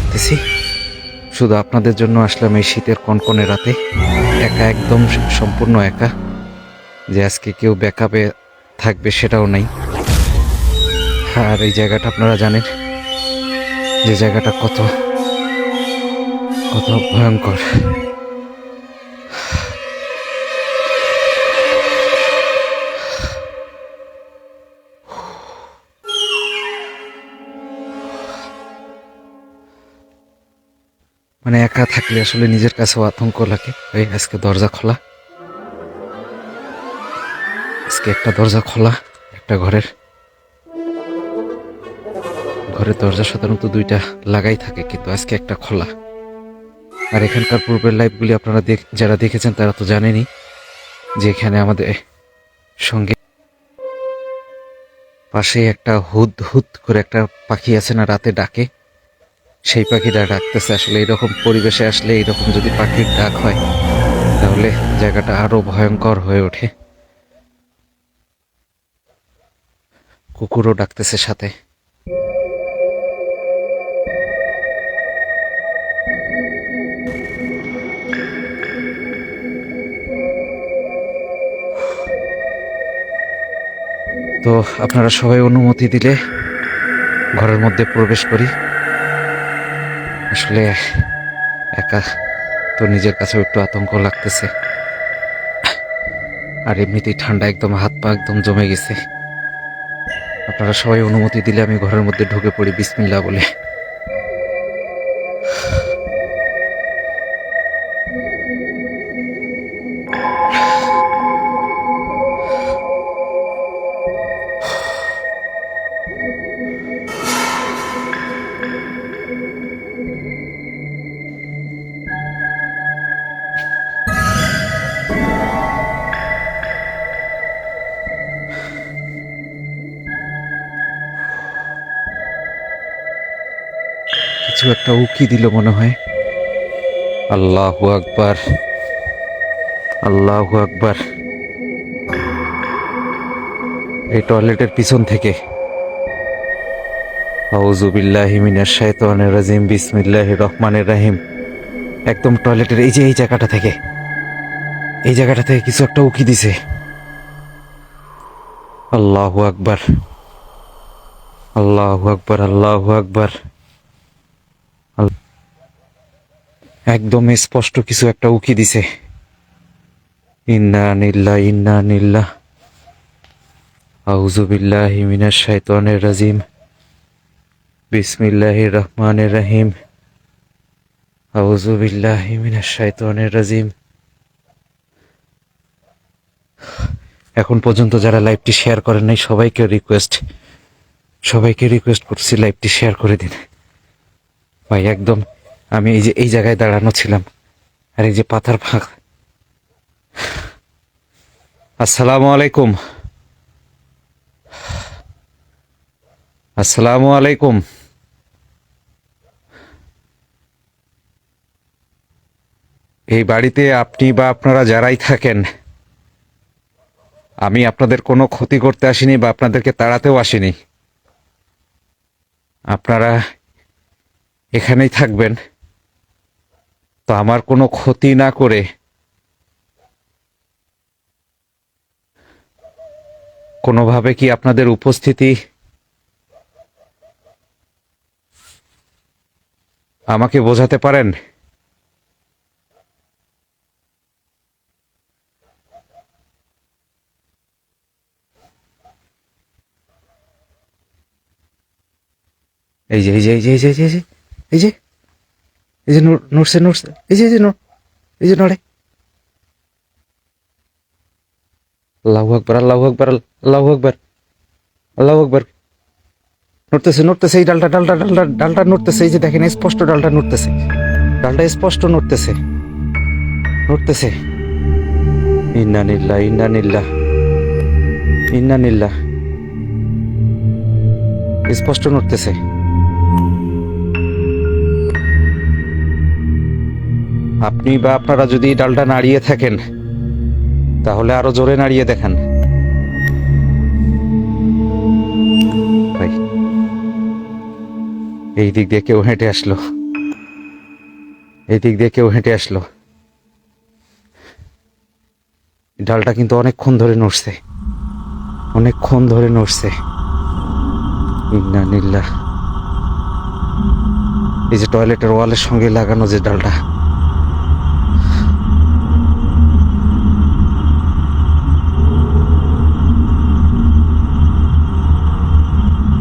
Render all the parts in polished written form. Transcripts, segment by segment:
করতেছি। শুধু আপনাদের জন্য আসলাম এই শীতের কনকনে রাতে, একা, একদম সম্পূর্ণ একা। যে আজকে কেউ ব্যাকআপে থাকবে সেটাও নাই। আর এই জায়গাটা আপনারা জানেন যে জায়গাটা কত কত ভয়ঙ্কর। মানে একা থাকলে আসলে নিজের কাছেও আতঙ্ক লাগে। এই আজকে দরজা খোলা, আজকে একটা দরজা খোলা, একটা ঘরের দরজা সাধারণত দুইটা লাগাই থাকে, কিন্তু আজকে একটা খোলা। আর এখানকার পূর্বের লাইভগুলি আপনারা যারা দেখেছেন তারা তো জানেনই যে এখানে আমাদের সঙ্গে পাশে একটা হুদ হুদ করে একটা পাখি আছে না, রাতে ডাকে, সেই পাখিটা ডাকতেছে। আসলে এরকম পরিবেশে আসলে এরকম যদি পাখির ডাক হয় তাহলে জায়গাটা আরো ভয়ঙ্কর হয়ে ওঠে। কুকুরও ডাকতেছে সাথে। তো আপনারা সবাই অনুমতি দিলে ঘরের মধ্যে প্রবেশ করি। আসলে একা তো নিজের কাছেও একটু আতঙ্ক লাগতেছে। আর এমনিতেই ঠান্ডা, একদম হাত পা একদম জমে গেছে। আপনারা সবাই অনুমতি দিলে আমি ঘরের মধ্যে ঢুকে পড়ি বিসমিল্লাহ বলে। কিছু একটা উকি দিল মনে হয়। আল্লাহু আকবার, আল্লাহু আকবার। এই টয়লেটের পিছন থেকে। আউযু বিল্লাহি মিনাশ শাইতানির রাজিম, বিসমিল্লাহির রহমানির রহিম। একদম টয়লেটের এই যে এই জায়গাটা থেকে, এই জায়গাটা থেকে কিছু একটা উকি দিছে। আল্লাহু আকবার, আল্লাহু আকবার, আল্লাহু আকবার। একদম স্পষ্ট কিছু একটা উকি দিছে। ইন্না নিল্লাহ, ইন্না নিল্লাহ। আউযু বিল্লাহি মিনাশ শাইতানির রাজিম, বিসমিল্লাহির রহমানির রহিম। আউযু বিল্লাহি মিনাশ শাইতানির রাজিম। এখন পর্যন্ত যারা লাইভটি শেয়ার করেন নাই সবাইকে রিকোয়েস্ট করছি লাইভটি শেয়ার করে দিন ভাই। একদম আমি এই জায়গায় দাঁড়ানো ছিলাম, আর এই যে পাথার ফাঁক। আসসালামু আলাইকুম, আসসালামু আলাইকুম। এই বাড়িতে আপনি বা আপনারা যারাই থাকেন, আমি আপনাদের কোনো ক্ষতি করতে আসিনি বা আপনাদেরকে তাড়াতেও আসিনি। আপনারা এখানেই থাকবেন, তো আমার কোনো ক্ষতি না করে কোনোভাবে কি আপনাদের উপস্থিতি আমাকে বোঝাতে পারেন? এই যে এই যে এই যে এই যে এই যে এই যে এই যে নড়ছে নড়ছে, এই যে এই যে নড়ে। আল্লাহু আকবার, আল্লাহু আকবার, আল্লাহু আকবার, আল্লাহু আকবার। নড়তেছে নড়তেছে, এই ডালটা ডালটা ডালটা ডালটা নড়তেছে। এই যে দেখেন স্পষ্ট ডালটা নড়তেছে, ডালটা স্পষ্ট নড়তেছে নড়তেছে। ইন্না নিল্লাহ, ইন্না নিল্লাহ, ইন্না নিল্লাহ। স্পষ্ট নড়তেছে। আপনি বা আপনারা যদি ডালটা নাড়িয়ে থাকেন তাহলে আরো জোরে নাড়িয়ে দেখান ভাই। এই দিক দিয়ে কেউ হেঁটে আসলো। এই দিক দিয়ে কেউ হেঁটে আসলো। ডালটা কিন্তু অনেকক্ষণ ধরে নড়ছে, অনেকক্ষণ ধরে নড়ছে। ইন্না নিল্লাহ। এই যে টয়লেটের ওয়ালের সঙ্গে লাগানো যে ডালটা,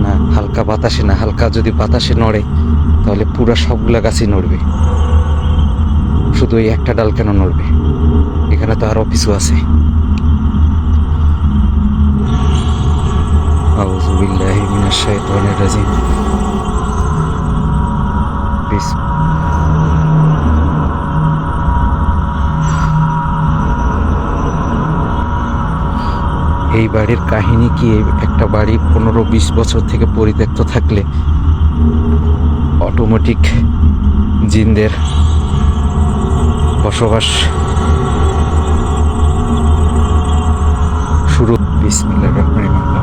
না হালকা বাতাসে না, হালকা যদি বাতাসে নড়ে তাহলে পুরো সবগুলা গাছই নড়বে। শুধু এই একটা ডাল কেন নড়বে? এখানে তো আরো কিছু আছে। আউযু বিল্লাহি মিনাশ শাইতানির রাজিম। এই বাড়ির কাহিনী কি? একটা বাড়ি 15-20 বছর থেকে পরিত্যক্ত থাকলে অটোমেটিক জিনদের বসবাস শুরু। বিসমিল্লাহির রহমানির রহিম।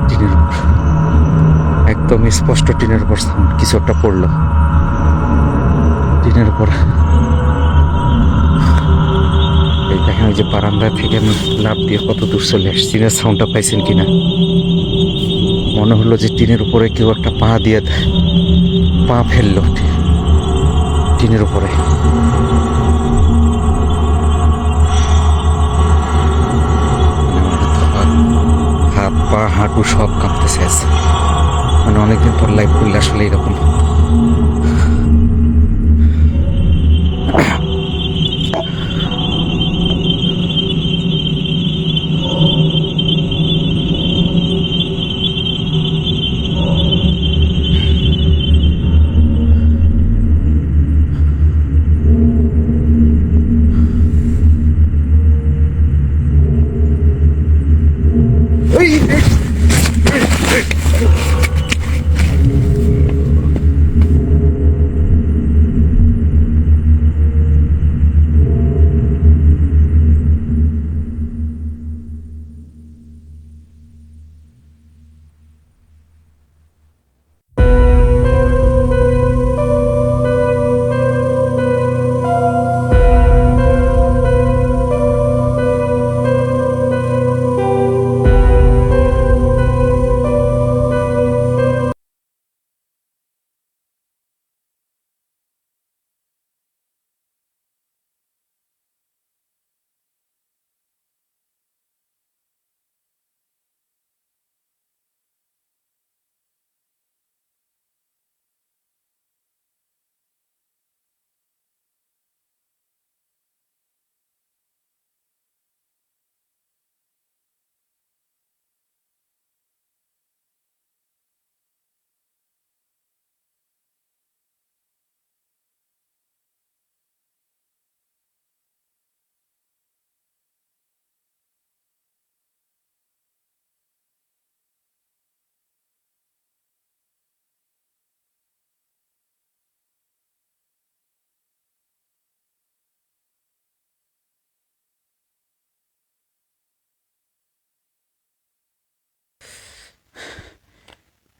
টিনের উপর একদম স্পষ্ট, টিনের উপর সাউন্ড, কিছু একটা পড়লো টিনের উপর। এই দেখেন, ওই যে বারান্দা থেকে আমি লাফ দিয়ে কত দূর চলে আসছি। টিনের সাউন্ডটা পাইছেন কিনা? মনে হলো যে টিনের উপরে কেউ একটা পা দিয়ে পা ফেললো টিনের উপরে। হাত পা হাঁটু সব কাঁপতেছে আছে। মানে অনেকদিন পর লাইভ করলে আসলে এরকম।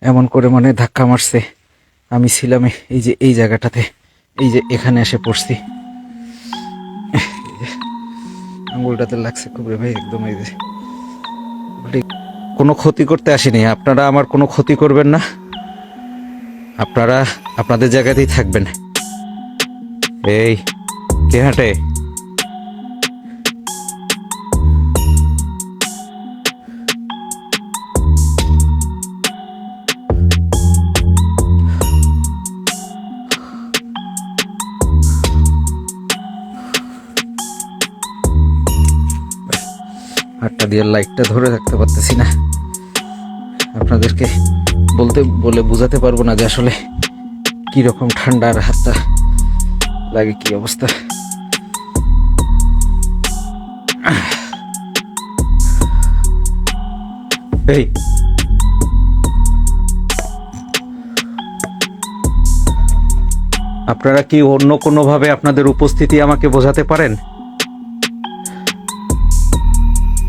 এমন করে মানে ধাক্কা মারছে। আমি ছিলাম এই যে এই জায়গাটাতে, এই যে এখানে এসে পড়ছি। আঙুলটাতে লাগছে খুব রে ভাই, একদম। এই যে কোনো ক্ষতি করতে আসিনি, আপনারা আমার কোনো ক্ষতি করবেন না, আপনারা আপনাদের জায়গাতেই থাকবেন। এই কে হাঁটে? হাতটা দিয়ে লাইটটা ধরে রাখতে পারতেছি না। আপনাদেরকে বলে বোঝাতে পারবো না যে আসলে কি রকম ঠান্ডা, আর হাতটা লাগে কি অবস্থা। এই আপনারা কি অন্য কোনোভাবে আপনাদের উপস্থিতি আমাকে বোঝাতে পারেন,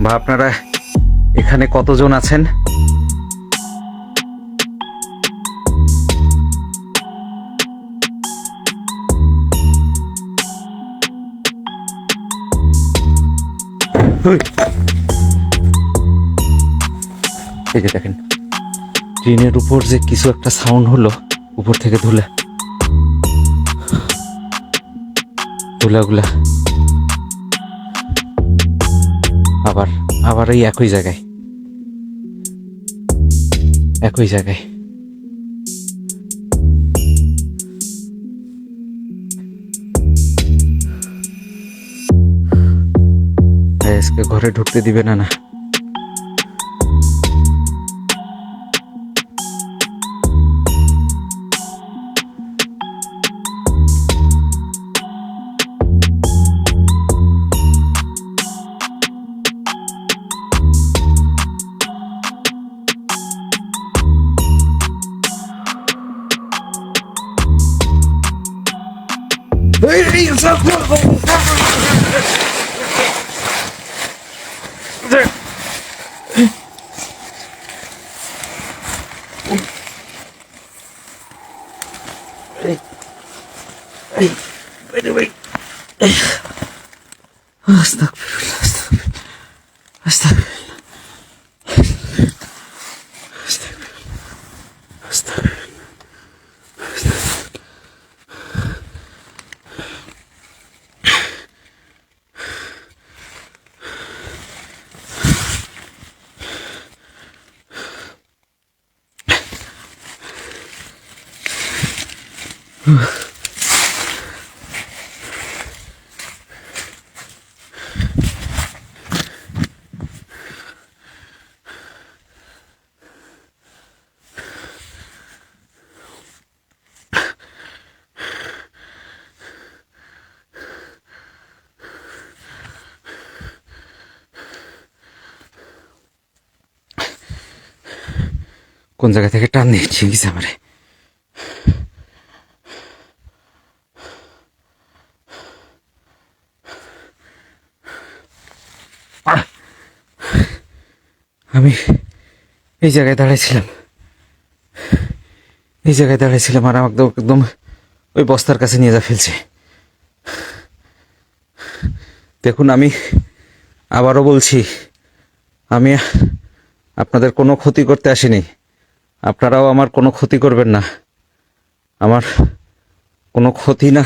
বা আপনারা এখানে কতজন আছেন? এই যে দেখেন, ট্রেনের উপর যে কিছু একটা সাউন্ড হলো, উপর থেকে ধুলাগুলা আবার আবার এই একই জায়গায় আজকে ঘরে ঢুকতে দিবে না। কোন জায়গা থেকে টান দিয়েছি আমারে? আমি এই জায়গায় দাঁড়াইছিলাম আর আমাকে একদম ওই বস্তার কাছে নিয়ে ফেলছে। দেখুন, আমি আবারও বলছি, আমি আপনাদের কোনো ক্ষতি করতে আসিনি। আপনারাও আমার কোনো ক্ষতি করবেন না। আমার কোনো ক্ষতি না।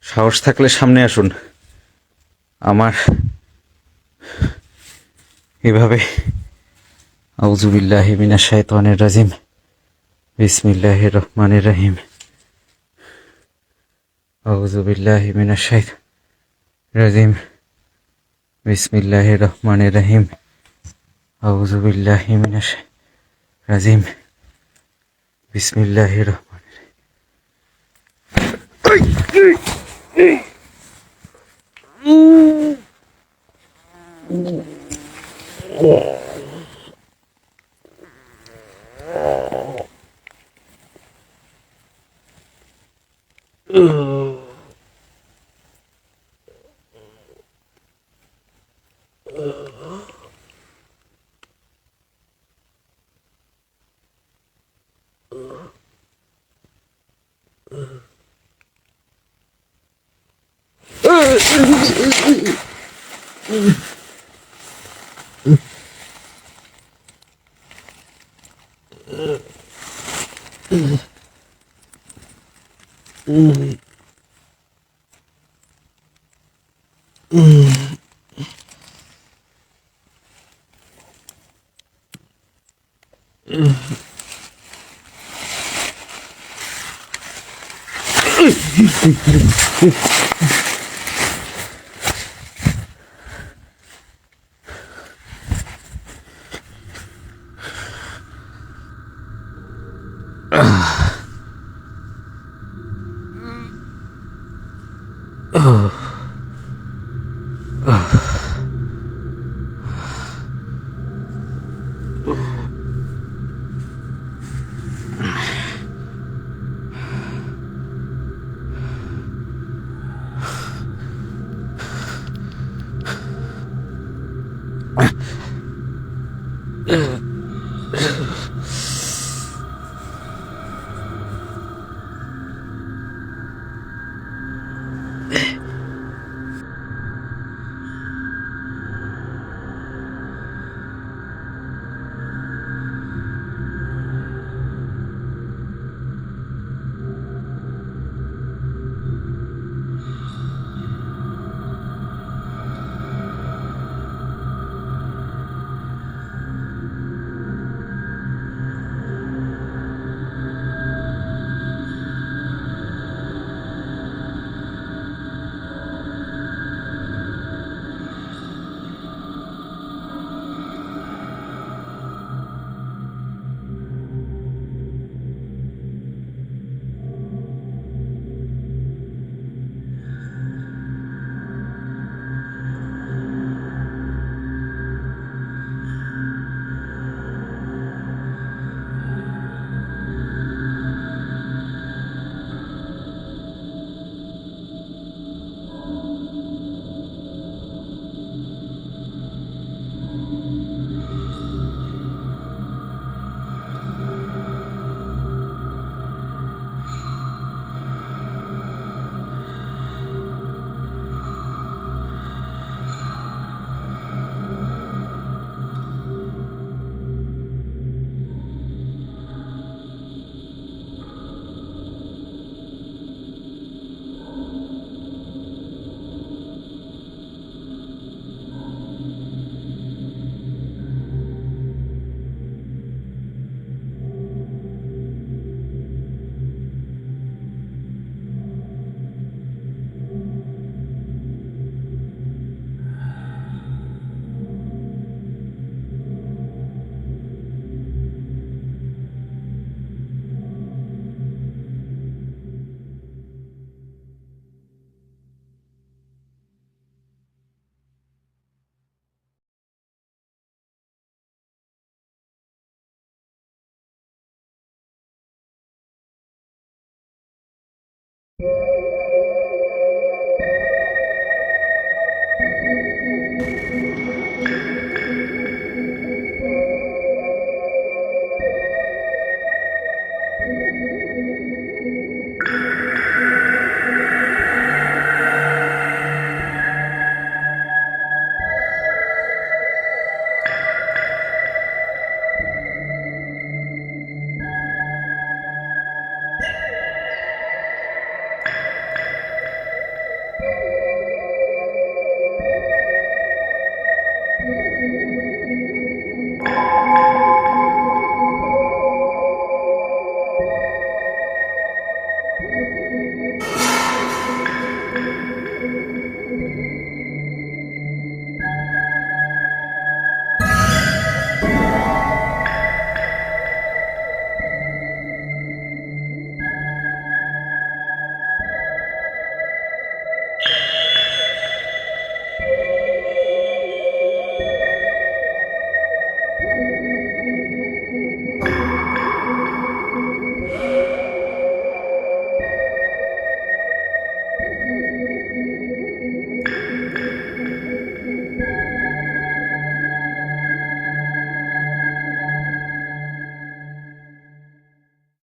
সাহস থাকলে সামনে আসুন। আমার এভাবে আউযু বিল্লাহি মিনাশ শাইতানির রাজিম, বিসমিল্লাহির রহমানির রহিম, আউযু বিল্লাহি মিনাশ শাইতানির রাজিম, বিসমিল্লাহির রহমানির রহিম, আউযু বিল্লাহি মিনাশ শাইতানির রাজিম, বিসমিল্লাহির রহমানির রহিম।